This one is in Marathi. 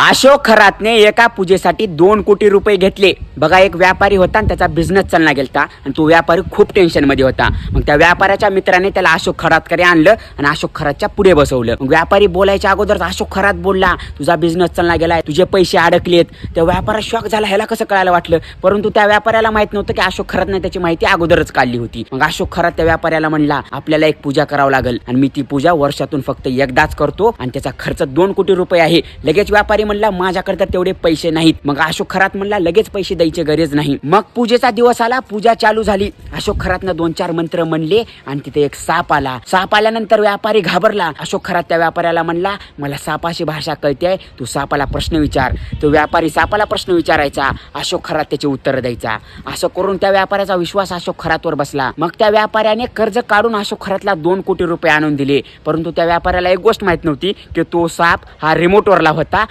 अशोक खरातने एका पूजेसाठी 2 कोटी रुपये घेतले। बघा, एक व्यापारी होता आणि त्याचा बिझनेस चालला गेलता आणि तो व्यापारी खूप टेन्शन मध्ये होता। मग त्या व्यापाऱ्याच्या मित्राने त्याला अशोक खरातकडे आणलं आणि अशोक खरातच्या पुढे बसवलं। मग व्यापारी बोलायच्या अगोदर अशोक खरात बोलला, तुझा बिझनेस चालला गेलाय, तुझे पैसे अडकलेत। त्या व्यापाऱ्याला शॉक झाला, ह्याला कसं कळायला वाटलं, परंतु त्या व्यापाऱ्याला माहित नव्हतं की अशोक खरातने त्याची माहिती अगोदरच काढली होती। मग अशोक खरात त्या व्यापाऱ्याला म्हणला, आपल्याला एक पूजा करावं लागेल आणि मी ती पूजा वर्षातून फक्त एकदाच करतो आणि त्याचा खर्च 2 कोटी रुपये आहे। लगेच व्यापारी म्हणला, माझ्याकडे तर तेवढे पैसे नाहीत। मग अशोक खरात म्हणला, लगेच पैसे द्यायची गरज नाही। मग पूजेचा दिवस आला, पूजा चालू झाली। अशोक खरातनं 2-4 मंत्र म्हणले आणि तिथे एक साप आला। साप आल्यानंतर व्यापारी घाबरला। अशोक खरात त्या व्यापाऱ्याला म्हणला, मला सापाची भाषा कळते, तू सापाला प्रश्न विचार। तो व्यापारी सापाला प्रश्न विचारायचा, अशोक खरात त्याचे उत्तर द्यायचा। असं करून त्या व्यापाऱ्याचा विश्वास अशोक खरातवर बसला। मग त्या व्यापाऱ्याने कर्ज काढून अशोक खरातला 2 कोटी रुपये आणून दिले। परंतु त्या व्यापाऱ्याला एक गोष्ट माहित नव्हती की तो साप हा रिमोटवरला होता।